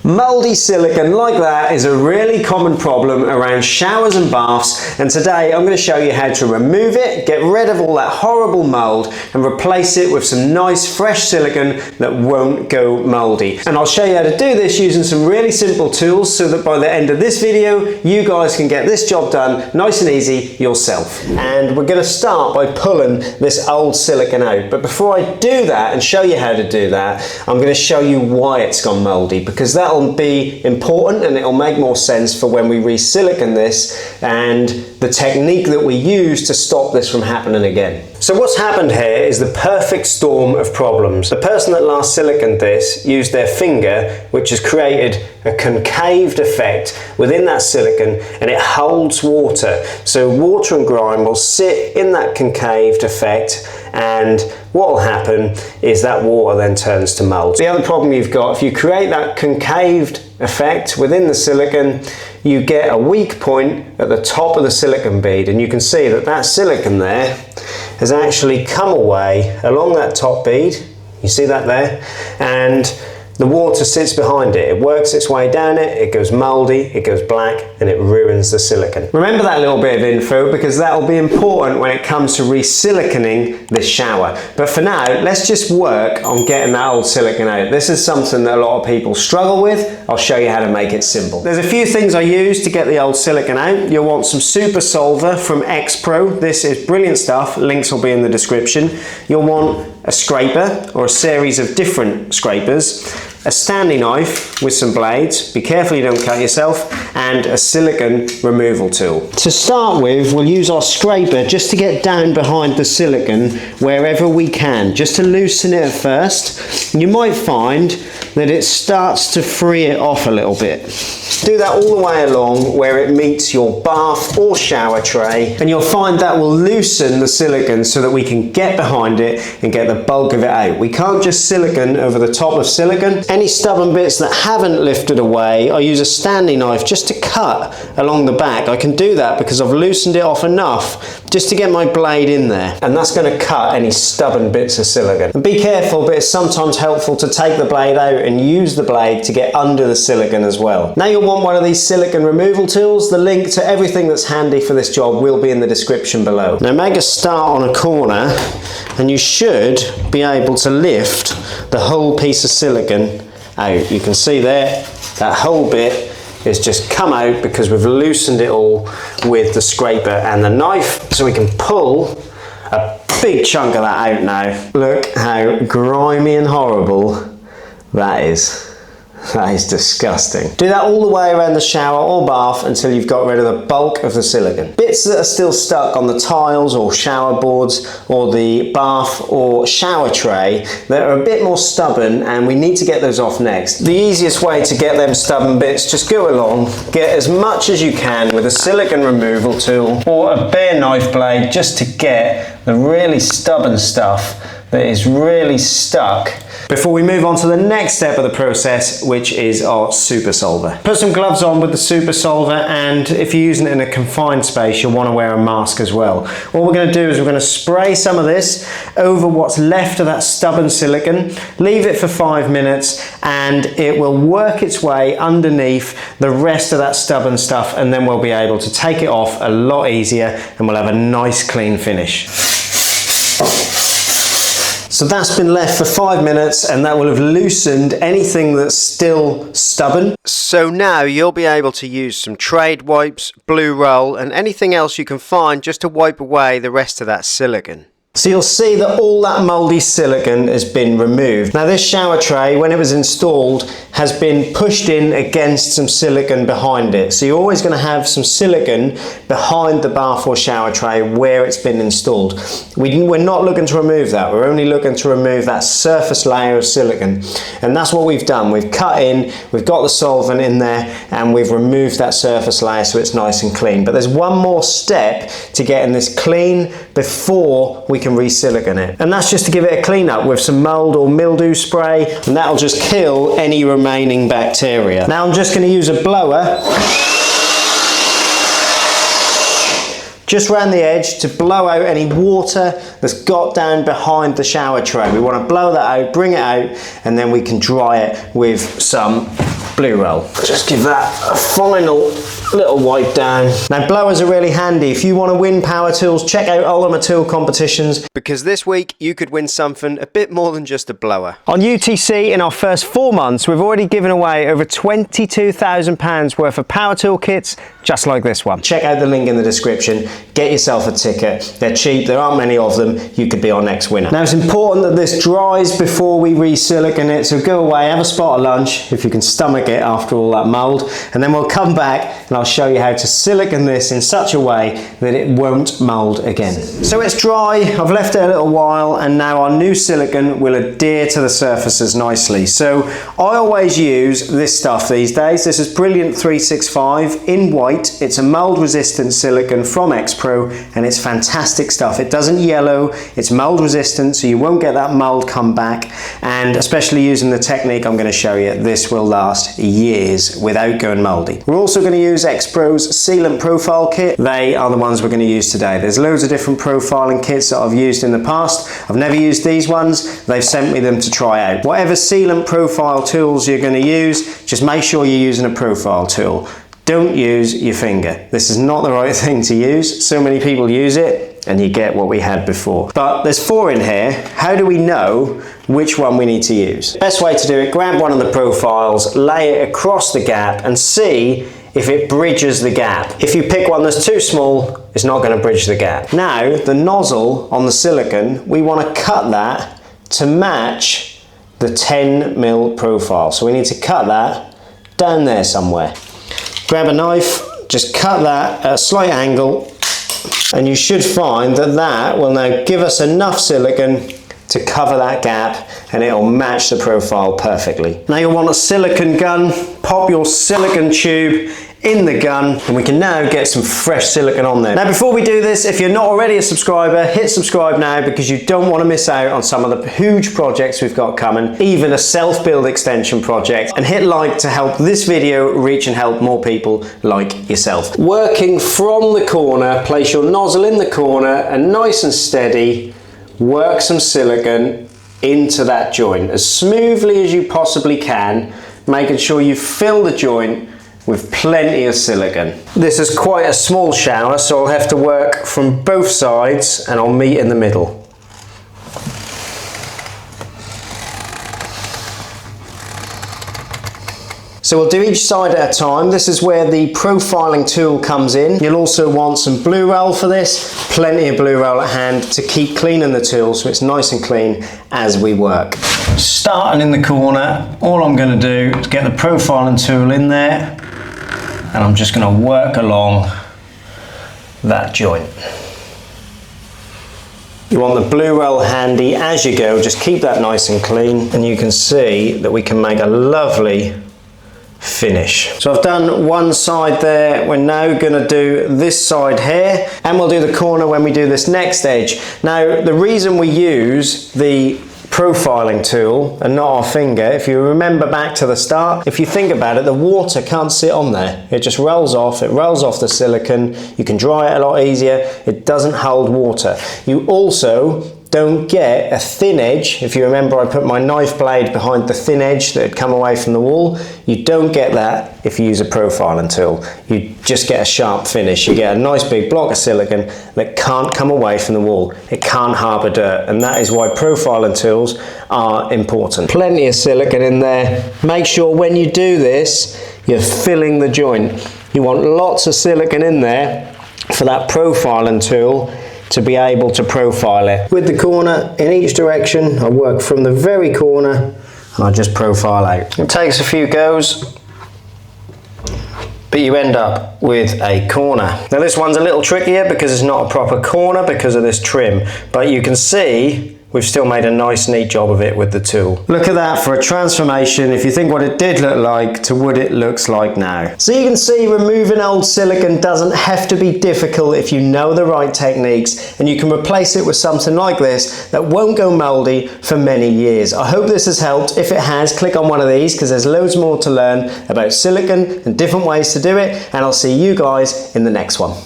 Mouldy silicone like that is a really common problem around showers and baths, and today I'm going to show you how to remove it, get rid of all that horrible mould and replace it with some nice fresh silicone that won't go mouldy. And I'll show you how to do this using some really simple tools so that by the end of this video you guys can get this job done nice and easy yourself. And we're going to start by pulling this old silicone out, but before I do that and show you how to do that, I'm going to show you why it's gone mouldy, because that'll be important and it'll make more sense for when we re-silicone this and the technique that we use to stop this from happening again. So what's happened here is the perfect storm of problems. The person that last siliconed this used their finger, which has created a concaved effect within that silicone, and it holds water. So water and grime will sit in that concaved effect, and what will happen is that water then turns to mould. The other problem you've got, if you create that concaved effect within the silicone, you get a weak point at the top of the silicone bead, and you can see that that silicone there has actually come away along that top bead. You see that there? And the water sits behind it. It works its way down it, it goes mouldy, it goes black, and it ruins the silicone. Remember that little bit of info, because that will be important when it comes to re-siliconing this shower. But for now, let's just work on getting that old silicone out. This is something that a lot of people struggle with. I'll show you how to make it simple. There's a few things I use to get the old silicone out. You'll want some Super Solver from X-Pro. This is brilliant stuff. Links will be in the description. You'll want a scraper or a series of different scrapers, a Stanley knife with some blades, be careful you don't cut yourself, and a silicone removal tool. To start with, we'll use our scraper just to get down behind the silicone wherever we can, just to loosen it at first. You might find that it starts to free it off a little bit. Do that all the way along where it meets your bath or shower tray, and you'll find that will loosen the silicone so that we can get behind it and get the bulk of it out. We can't just silicone over the top of silicone. Any stubborn bits that haven't lifted away, I use a Stanley knife just to cut along the back. I can do that because I've loosened it off enough just to get my blade in there, and that's going to cut any stubborn bits of silicone. And be careful, but it's sometimes helpful to take the blade out and use the blade to get under the silicone as well. Now you'll want one of these silicone removal tools. The link to everything that's handy for this job will be in the description below. Now make a start on a corner, and you should be able to lift the whole piece of silicone out. You can see there, that whole bit is just come out because we've loosened it all with the scraper and the knife, so we can pull a big chunk of that out now. Look how grimy and horrible that is. That is disgusting. Do that all the way around the shower or bath until you've got rid of the bulk of the silicone. Bits that are still stuck on the tiles or shower boards or the bath or shower tray that are a bit more stubborn, and we need to get those off next. The easiest way to get them stubborn bits, just go along, get as much as you can with a silicone removal tool or a bare knife blade, just to get the really stubborn stuff that is really stuck, before we move on to the next step of the process, which is our Super Solver. Put some gloves on with the Super Solver, and if you're using it in a confined space, you'll want to wear a mask as well. What we're going to do is we're going to spray some of this over what's left of that stubborn silicone, leave it for 5 minutes, and it will work its way underneath the rest of that stubborn stuff, and then we'll be able to take it off a lot easier and we'll have a nice clean finish. So that's been left for 5 minutes, and that will have loosened anything that's still stubborn. So now you'll be able to use some trade wipes, blue roll, and anything else you can find just to wipe away the rest of that silicone. So you'll see that all that mouldy silicone has been removed. Now this shower tray, when it was installed, has been pushed in against some silicone behind it. So you're always going to have some silicone behind the bath or shower tray where it's been installed. We're not looking to remove that. We're only looking to remove that surface layer of silicone. And that's what we've done. We've cut in, we've got the solvent in there, and we've removed that surface layer so it's nice and clean. But there's one more step to getting this clean before we can re-silicone it, and that's just to give it a clean up with some mould or mildew spray, and that'll just kill any remaining bacteria. Now I'm just going to use a blower just around the edge to blow out any water that's got down behind the shower tray. We want to blow that out, bring it out, and then we can dry it with some blue roll. Just give that a final little wipe down. Now blowers are really handy. If you want to win power tools, check out Ultimate Tool competitions, because this week you could win something a bit more than just a blower. On UTC, in our first 4 months, we've already given away over £22,000 worth of power tool kits, just like this one. Check out the link in the description, get yourself a ticket. They're cheap, there aren't many of them, you could be our next winner. Now it's important that this dries before we re-silicone it, so go away, have a spot of lunch, if you can stomach it after all that mould, and then we'll come back and I'll show you how to silicone this in such a way that it won't mould again. So it's dry, I've left it a little while, and now our new silicone will adhere to the surfaces nicely. So I always use this stuff these days. This is Brilliant 365 in white. It's a mould resistant silicone from X-Pro, and it's fantastic stuff. It doesn't yellow, it's mould resistant, so you won't get that mould come back, and especially using the technique I'm going to show you, this will last years without going mouldy. We're also going to use X-Pro's sealant profile kit. They are the ones we're going to use today. There's loads of different profiling kits that I've used in the past. I've never used these ones. They've sent me them to try out. Whatever sealant profile tools you're going to use, just make sure you're using a profile tool. Don't use your finger. This is not the right thing to use. So many people use it and you get what we had before. But there's 4 in here. How do we know which one we need to use? Best way to do it, grab one of the profiles, lay it across the gap and see if it bridges the gap. If you pick one that's too small, it's not going to bridge the gap. Now, the nozzle on the silicone, we want to cut that to match the 10mm profile. So we need to cut that down there somewhere. Grab a knife, just cut that at a slight angle, and you should find that that will now give us enough silicone to cover that gap, and it'll match the profile perfectly. Now you'll want a silicone gun. Pop your silicone tube in the gun, and we can now get some fresh silicone on there. Now before we do this, if you're not already a subscriber, hit subscribe now, because you don't want to miss out on some of the huge projects we've got coming, even a self-build extension project, and hit like to help this video reach and help more people like yourself. Working from the corner, place your nozzle in the corner and nice and steady, work some silicone into that joint as smoothly as you possibly can, making sure you fill the joint with plenty of silicone. This is quite a small shower, so I'll have to work from both sides and I'll meet in the middle. So we'll do each side at a time. This is where the profiling tool comes in. You'll also want some blue roll for this, plenty of blue roll at hand to keep cleaning the tool so it's nice and clean as we work. Starting in the corner, all I'm going to do is get the profiling tool in there, and I'm just going to work along that joint. You want the blue roll handy as you go, just keep that nice and clean, and you can see that we can make a lovely finish. So I've done one side there. We're now going to do this side here, and we'll do the corner when we do this next edge. Now the reason we use the profiling tool and not our finger, if you remember back to the start, if you think about it, the water can't sit on there. It just rolls off, it rolls off the silicone. You can dry it a lot easier. It doesn't hold water. You also don't get a thin edge. If you remember, I put my knife blade behind the thin edge that had come away from the wall. You don't get that if you use a profiling tool. You just get a sharp finish. You get a nice big block of silicone that can't come away from the wall. It can't harbour dirt, and that is why profiling tools are important. Plenty of silicone in there. Make sure when you do this, you're filling the joint. You want lots of silicone in there for that profiling tool to be able to profile it. With the corner in each direction, I work from the very corner and I just profile out. It takes a few goes, but you end up with a corner. Now this one's a little trickier because it's not a proper corner because of this trim, but you can see we've still made a nice neat job of it with the tool. Look at that for a transformation, if you think what it did look like to what it looks like now. So you can see removing old silicone doesn't have to be difficult if you know the right techniques, and you can replace it with something like this that won't go mouldy for many years. I hope this has helped. If it has, click on one of these because there's loads more to learn about silicone and different ways to do it, and I'll see you guys in the next one.